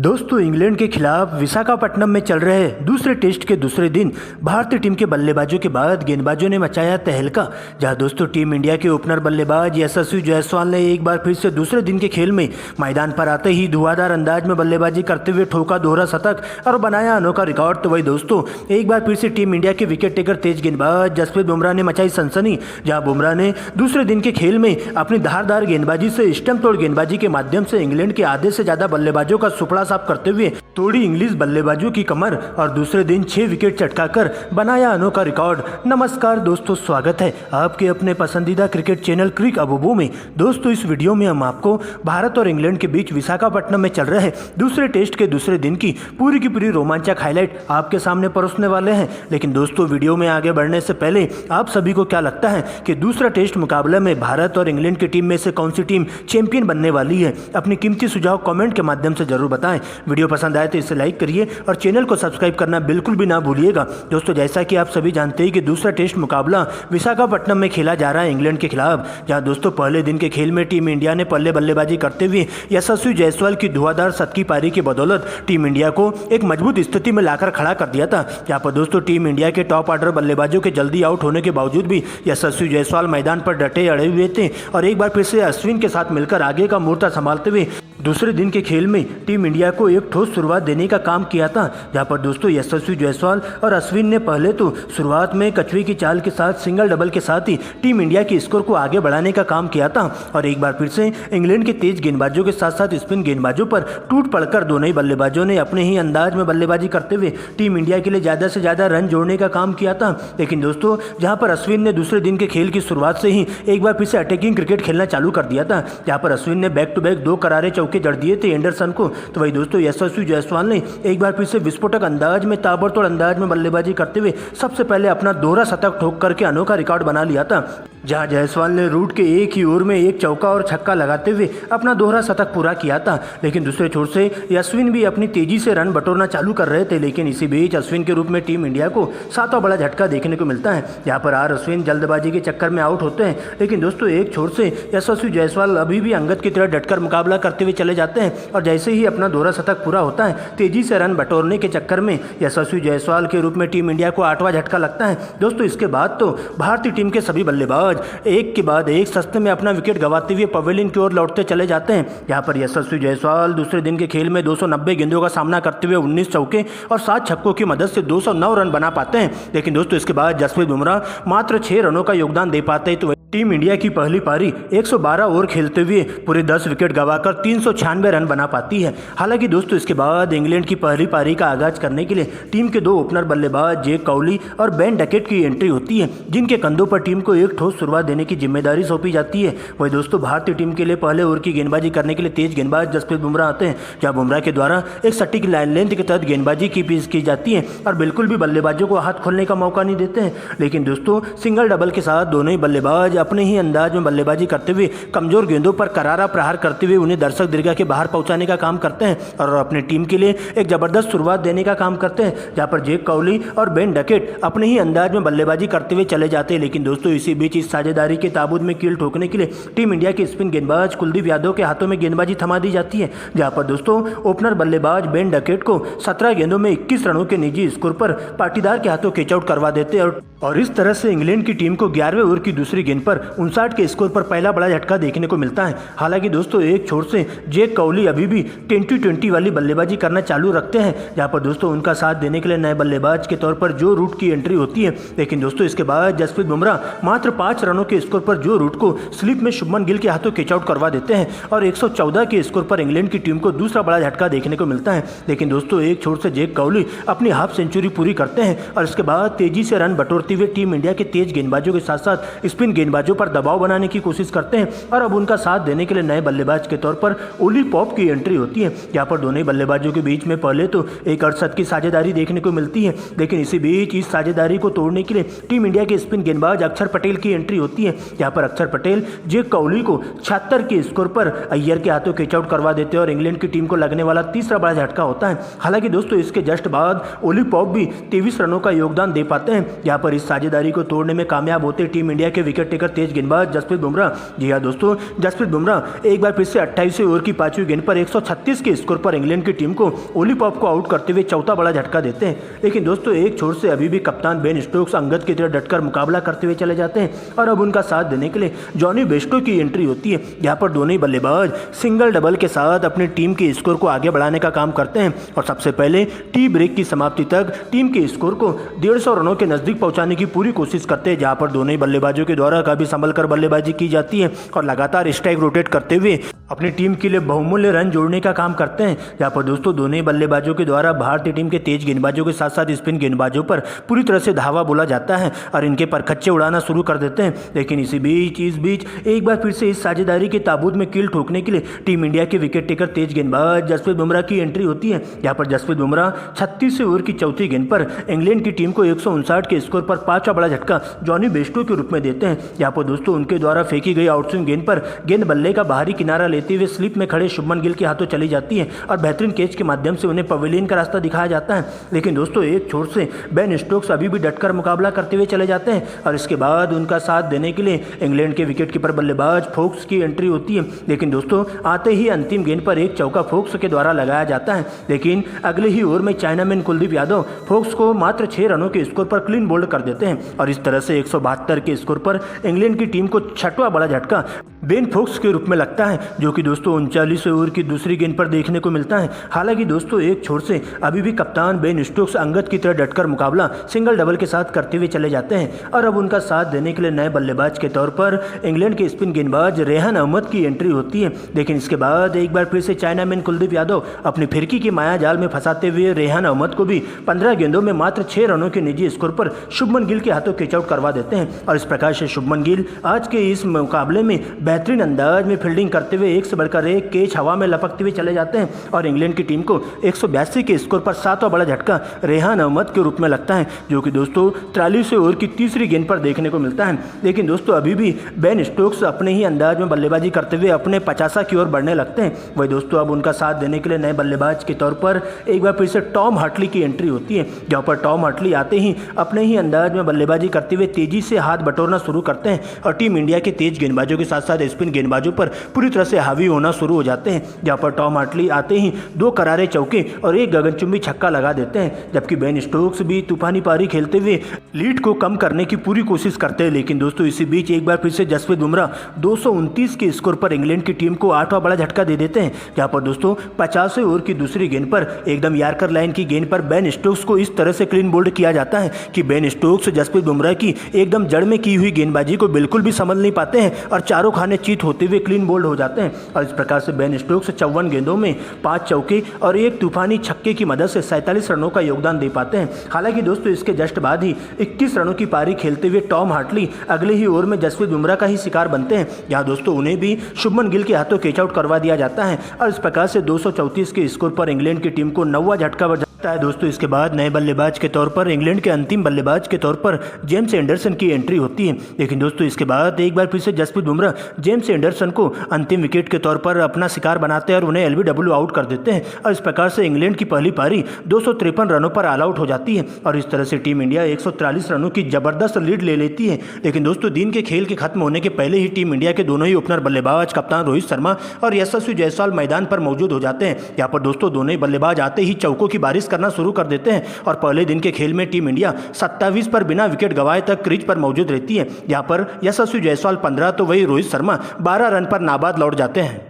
दोस्तों इंग्लैंड के खिलाफ विशाखापट्टनम में चल रहे दूसरे टेस्ट के दूसरे दिन भारतीय टीम के बल्लेबाजों के बाद गेंदबाजों ने मचाया तहलका। जहां दोस्तों टीम इंडिया के ओपनर बल्लेबाज यशस्वी जायसवाल ने एक बार फिर से दूसरे दिन के खेल में मैदान पर आते ही धुआंधार अंदाज में बल्लेबाजी करते हुए ठोका दोहरा शतक और बनाया अनोखा रिकॉर्ड। तो वही दोस्तों एक बार फिर से टीम इंडिया के विकेट टेकर तेज गेंदबाज जसप्रीत बुमराह ने मचाई सनसनी। जहां बुमराह ने दूसरे दिन के खेल में अपनी धारदार गेंदबाजी से स्टंप तोड़ गेंदबाजी के माध्यम से इंग्लैंड के आधे से ज्यादा बल्लेबाजों का सुपड़ा साफ करते हुए तोड़ी इंग्लिश बल्लेबाजों की कमर और दूसरे दिन 6 विकेट चटकाकर बनाया अनोखा रिकॉर्ड। नमस्कार दोस्तों, स्वागत है आपके अपने पसंदीदा क्रिकेट चैनल क्रिक अबूबू में। दोस्तों इस वीडियो में हम आपको भारत और इंग्लैंड के बीच विशाखापट्टनम में चल रहे दूसरे टेस्ट के दूसरे दिन की पूरी रोमांचक हाईलाइट आपके सामने परोसने वाले हैं। लेकिन दोस्तों वीडियो में आगे बढ़ने से पहले आप सभी को क्या लगता है कि दूसरा टेस्ट मुकाबले में भारत और इंग्लैंड की टीम में से कौन सी टीम चैंपियन बनने वाली है? अपनी कीमती सुझाव कमेंट के माध्यम से जरूर बताएं। वीडियो पसंद आए तो इसे लाइक करिए और चैनल को सब्सक्राइब करना बिल्कुल भी ना भूलिएगा। दोस्तों जैसा कि आप सभी जानते हैं कि दूसरा टेस्ट मुकाबला विशाखापट्टनम में खेला जा रहा है इंग्लैंड के खिलाफ। जहां दोस्तों पहले दिन के खेल में टीम इंडिया ने पहले बल्लेबाजी करते हुए यशस्वी जायसवाल की धुआंधार शतकीय पारी की बदौलत टीम इंडिया को एक मजबूत स्थिति में लाकर खड़ा कर दिया था। जहां पर दोस्तों टीम इंडिया के टॉप ऑर्डर बल्लेबाजों के जल्दी आउट होने के बावजूद भी यशस्वी जायसवाल मैदान पर डटे अड़े हुए थे और एक बार फिर से अश्विन के साथ मिलकर आगे का मोर्चा संभालते हुए दूसरे दिन के खेल में टीम इंडिया को एक ठोस शुरुआत देने का काम किया था। जहां पर दोस्तों यशस्वी जायसवाल और अश्विन ने पहले तो शुरुआत में कछुए की चाल के साथ सिंगल डबल के साथ ही टीम इंडिया के स्कोर को आगे बढ़ाने का काम किया था और एक बार फिर से इंग्लैंड के तेज गेंदबाजों के साथ साथ स्पिन गेंदबाजों पर टूट पड़कर दोनों ही बल्लेबाजों ने अपने ही अंदाज में बल्लेबाजी करते हुए टीम इंडिया के लिए ज़्यादा से ज़्यादा रन जोड़ने का काम किया था। लेकिन दोस्तों जहाँ पर अश्विन ने दूसरे दिन के खेल की शुरुआत से ही एक बार फिर से अटैकिंग क्रिकेट खेलना चालू कर दिया था। जहाँ पर अश्विन ने बैक टू बैक 2 करारे चौके जड़ दिए थे एंडरसन को। तो वही दोस्तों यशस्वी जायसवाल ने एक बार फिर से विस्फोटक अंदाज में ताबड़तोड़ अंदाज में बल्लेबाजी करते हुए सबसे पहले अपना दोहरा शतक ठोक करके अनोखा रिकॉर्ड बना लिया था। जहां जायसवाल ने रूट के एक ही ओवर में एक चौका और छक्का लगाते हुए अपना दोहरा शतक पूरा किया था। लेकिन दूसरे छोर से अश्विन भी अपनी तेजी से रन बटोरना चालू कर रहे थे। लेकिन इसी बीच अश्विन के रूप में टीम इंडिया को 7वां बड़ा झटका देखने को मिलता है। यहाँ पर अश्विन जल्दबाजी के चक्कर में आउट होते हैं। लेकिन दोस्तों एक छोर से यशस्वी जायसवाल अभी भी अंगद की तरह डटकर मुकाबला करते हुए चले जाते हैं और जैसे ही अपना दोहरा शतक पूरा होता है तेजी से रन बटोरने के चक्कर में यशस्वी जायसवाल के रूप में टीम इंडिया को 8वां झटका लगता है। दोस्तों इसके बाद तो भारतीय टीम के सभी बल्लेबाज एक के बाद एक सस्ते में अपना विकेट गंवाते हुए पवेलियन की ओर लौटते चले जाते हैं। यहाँ पर यशस्वी जायसवाल दूसरे दिन के खेल में 290 गेंदों का सामना करते हुए 19 चौके और 7 छक्कों की मदद से 209 रन बना पाते हैं। लेकिन दोस्तों इसके बाद जसप्रीत बुमराह मात्र 6 रनों का योगदान दे पाते हैं। तो टीम इंडिया की पहली पारी 112 ओवर खेलते हुए पूरे 10 विकेट गंवाकर 396 रन बना पाती है। हालांकि दोस्तों इसके बाद इंग्लैंड की पहली पारी का आगाज करने के लिए टीम के 2 ओपनर बल्लेबाज जेक कौली और बेन डकेट की एंट्री होती है, जिनके कंधों पर टीम को एक ठोस शुरुआत देने की जिम्मेदारी सौंपी जाती है। वही दोस्तों भारतीय टीम के लिए पहले ओवर की गेंदबाजी करने के लिए तेज गेंदबाज जसप्रीत बुमराह आते हैं। जहां बुमराह के द्वारा एक सटीक लाइन लेंथ के तहत गेंदबाजी की जाती है और बिल्कुल भी बल्लेबाजों को हाथ खोलने का मौका नहीं देते हैं। लेकिन दोस्तों सिंगल डबल के साथ दोनों ही बल्लेबाज अपने ही अंदाज में बल्लेबाजी करते हुए कमजोर गेंदों पर करारा प्रहार करते हुए उन्हें दर्शक दीर्घा के बाहर पहुंचाने का काम करते हैं और अपनी टीम के लिए एक जबरदस्त शुरुआत देने का काम करते हैं। जहां पर जेक कौली और बेन डकेट अपने ही अंदाज में बल्लेबाजी करते हुए चले जाते हैं। लेकिन दोस्तों इसी बीच इस साझेदारी के ताबूत में कील ठोकने के लिए टीम इंडिया के स्पिन गेंदबाज कुलदीप यादव के हाथों में गेंदबाजी थमा दी जाती है। जहां पर दोस्तों ओपनर बल्लेबाज बेन डकेट को 17 गेंदों में 21 रनों के निजी स्कोर पर पाटीदार के हाथों कैच आउट करवा देते हैं और इस तरह से इंग्लैंड की टीम को 11वें ओवर की दूसरी गेंद पर 59 के स्कोर पर पहला बड़ा झटका देखने को मिलता है। हालांकि दोस्तों एक छोर से जेक कौली अभी भी 20-20 वाली बल्लेबाजी करना चालू रखते हैं। जहां पर दोस्तों उनका साथ देने के लिए नए बल्लेबाज के तौर पर जो रूट की एंट्री होती है। लेकिन दोस्तों इसके बाद जसप्रीत बुमराह मात्र 5 रनों के स्कोर पर जो रूट को स्लिप में शुभमन गिल के हाथों कैच आउट करवा देते हैं और 114 के स्कोर पर इंग्लैंड की टीम को दूसरा बड़ा झटका देखने को मिलता है। लेकिन दोस्तों एक छोर से जेक कौली अपनी हाफ सेंचुरी पूरी करते हैं और इसके बाद तेजी से रन बटोरते हुए टीम इंडिया के तेज गेंदबाजों के साथ साथ स्पिन गेंदबाजों पर दबाव बनाने की कोशिश करते हैं और अब उनका साथ देने के लिए नए बल्लेबाज के तौर पर ओली पॉप की एंट्री होती है। यहाँ पर दोनों ही बल्लेबाजों के बीच में पहले तो एक अड़सठ की साझेदारी देखने को मिलती है। लेकिन इसी बीच इस साझेदारी को तोड़ने के लिए टीम इंडिया के स्पिन गेंदबाज अक्षर पटेल की एंट्री एंट्री होती है, यहाँ पर अक्षर पटेल जेक कोहली को 76 के स्कोर पर अय्यर के हाथों कैच आउट करवा देते हैं और इंग्लैंड की टीम को लगने वाला तीसरा बड़ा झटका होता है। हालांकि दोस्तों इसके जस्ट बाद ओली पॉप भी 23 रनों का योगदान दे पाते हैं। यहाँ पर इस साझेदारी को तोड़ने में कामयाब होते टीम इंडिया के विकेट टेकर तेज गेंदबाज जसप्रीत बुमराह। जी हाँ दोस्तों, जसप्रीत बुमराह एक बार फिर से 28वें ओवर की 5वीं गेंद पर 136 के स्कोर पर इंग्लैंड की टीम को ओली पॉप को आउट करते हुए चौथा बड़ा झटका देते हैं। लेकिन दोस्तों एक छोर से अभी भी कप्तान बेन स्टोक्स अंगद की तरह डटकर मुकाबला करते हुए चले जाते हैं और अब उनका साथ देने के लिए जॉनी बेस्टो की एंट्री होती है। यहाँ पर दोनों ही बल्लेबाज सिंगल डबल के साथ अपनी टीम के स्कोर को आगे बढ़ाने का काम करते हैं और सबसे पहले टी ब्रेक की समाप्ति तक टीम के स्कोर को 150 रनों के नजदीक पहुंचाने की पूरी कोशिश करते हैं, जहां पर दोनों ही बल्लेबाजों के द्वारा काफी संभल कर बल्लेबाजी की जाती है और लगातार स्ट्राइक रोटेट करते हुए अपनी टीम के लिए बहुमूल्य रन जोड़ने का काम करते हैं। जहाँ पर दोस्तों दोनों ही बल्लेबाजों के द्वारा भारतीय टीम के तेज गेंदबाजों के साथ साथ स्पिन गेंदबाजों पर पूरी तरह से धावा बोला जाता है और इनके परखच्चे उड़ाना शुरू कर देते हैं। लेकिन इस बीच एक बार फिर से इस साझेदारी के ताबूत में कील ठोकने के लिए टीम इंडिया के विकेट टेकर तेज गेंदबाज जसप्रीत बुमराह की एंट्री होती है। यहाँ पर जसप्रीत बुमराह 36वें ओवर की चौथी गेंद पर इंग्लैंड की टीम को 159 के स्कोर पर 5वां बड़ा झटका जॉनी बेस्टो के रूप में देते हैं। यहाँ पर दोस्तों उनके द्वारा फेंकी गई आउटस्विंग गेंद पर गेंद बल्ले का बाहरी किनारा लेते हुए स्लिप में खड़े शुभमन गिल के हाथों चली जाती है और बेहतरीन कैच के माध्यम से उन्हें पवेलियन का रास्ता दिखाया जाता है। लेकिन दोस्तों एक छोर से बेन स्टोक्स अभी भी डटकर मुकाबला करते हुए चले जाते हैं और इसके बाद उनका साथ देने के लिए इंग्लैंड के विकेटकीपर बल्लेबाज फोक्स की एंट्री होती है। लेकिन दोस्तों आते ही अंतिम गेंद पर एक चौका फोक्स के द्वारा लगाया जाता है। लेकिन अगले ही ओवर में चाइनामैन कुलदीप यादव फोक्स को मात्र 6 रनों के स्कोर पर क्लीन बोल्ड कर देते हैं और इस तरह से 172 के स्कोर पर इंग्लैंड की टीम को 6वां बड़ा झटका बेन फोक्स के रूप में लगता है, जो कि दोस्तों 39वें ओवर की दूसरी गेंद पर देखने को मिलता है। हालांकि दोस्तों एक छोर से अभी भी कप्तान बेन स्टोक्स अंगद की तरह डटकर मुकाबला सिंगल डबल के साथ करते हुए चले जाते हैं और अब उनका साथ देने के लिए नए बल्लेबाज के तौर पर इंग्लैंड के स्पिन गेंदबाज रेहान अहमद की एंट्री होती है। लेकिन इसके बाद एक बार फिर से चाइनामैन कुलदीप यादव अपनी फिरकी के माया जाल में फंसाते हुए रेहान अहमद को भी 15 गेंदों में मात्र 6 रनों के निजी स्कोर पर शुभमन गिल के हाथों कैच आउट करवा देते हैं और इस प्रकार से शुभमन गिल आज के इस मुकाबले में बेहतरीन अंदाज में फील्डिंग करते हुए एक से बढ़कर एक कैच हवा में लपकते हुए चले जाते हैं और इंग्लैंड की टीम को 182 के स्कोर पर 7वां बड़ा झटका रेहान अहमद के रूप में लगता है, जो कि दोस्तों 43वें ओवर की तीसरी गेंद पर देखने को मिलता है। लेकिन दोस्तों अभी भी बेन स्टोक्स अपने ही अंदाज में बल्लेबाजी करते हुए अपने 50 की ओर बढ़ने लगते हैं। वही दोस्तों अब उनका साथ देने के लिए नए बल्लेबाज के तौर पर एक बार फिर से टॉम हार्टली की एंट्री होती है, जहाँ पर टॉम हार्टली आते ही अपने ही अंदाज में बल्लेबाजी करते हुए तेजी से हाथ बटोरना शुरू करते हैं और टीम इंडिया के तेज गेंदबाजों के साथ साथ स्पिन गेंदबाजों पर पूरी तरह से हावी होना शुरू हो जाते हैं। जहाँ पर टॉम हार्टली आते ही 2 करारे चौके और एक गगनचुंबी छक्का लगा देते हैं, जबकि बेन स्टोक्स भी तूफानी पारी खेलते हुए लीड को कम करने की पूरी कोशिश करते हैं। लेकिन दोस्तों इसी बीच एक बार फिर से जसप्रीत बुमराह 229 के स्कोर पर इंग्लैंड की टीम को 8वां बड़ा झटका दे देते हैं, जहाँ पर दोस्तों 50वें ओवर की दूसरी गेंद पर एकदम यार्कर लाइन की गेंद पर बेन स्टोक्स को इस तरह से क्लीन बोल्ड किया जाता है कि बेन स्टोक्स जसप्रीत बुमराह की एकदम जड़ में की हुई गेंदबाजी को बिल्कुल भी समझ नहीं पाते हैं और चारों खाने चीत होते हुए क्लीन बोल्ड हो जाते हैं और इस प्रकार से बेन स्टोक्स 54 गेंदों में 5 चौके और एक तूफानी छक्के की मदद से 47 रनों का योगदान दे पाते हैं। हालांकि दोस्तों इसके जस्ट बाद ही 21 रनों की पारी खेलते हुए टॉम हार्टली अगले ही ओवर में जसप्रीत बुमराह का ही शिकार बनते हैं, जहां दोस्तों उन्हें भी शुभमन गिल के हाथों कैच आउट करवा दिया जाता है और इस प्रकार से 234 के स्कोर पर इंग्लैंड की टीम को 9वां झटका है। दोस्तों इसके बाद नए बल्लेबाज के तौर पर इंग्लैंड के अंतिम बल्लेबाज के तौर पर जेम्स एंडरसन की एंट्री होती है। लेकिन दोस्तों इसके बाद एक बार फिर से जसप्रीत बुमराह जेम्स एंडरसन को अंतिम विकेट के तौर पर अपना शिकार बनाते हैं और उन्हें LBW आउट कर देते हैं और इस प्रकार से इंग्लैंड की पहली पारी 253 रनों पर ऑल आउट हो जाती है और इस तरह से टीम इंडिया 143 रनों की जबरदस्त लीड ले लेती है। लेकिन दोस्तों दिन के खेल के खत्म होने के पहले ही टीम इंडिया के दोनों ही ओपनर बल्लेबाज कप्तान रोहित शर्मा और यशस्वी जायसवाल मैदान पर मौजूद हो जाते हैं। यहाँ पर दोस्तों दोनों ही बल्लेबाज आते ही चौकों की बारिश करना शुरू कर देते हैं और पहले दिन के खेल में टीम इंडिया 27 पर बिना विकेट गंवाए तक क्रीज पर मौजूद रहती है। यहाँ पर यशस्वी जायसवाल 15 तो वही रोहित शर्मा 12 रन पर नाबाद लौट जाते हैं।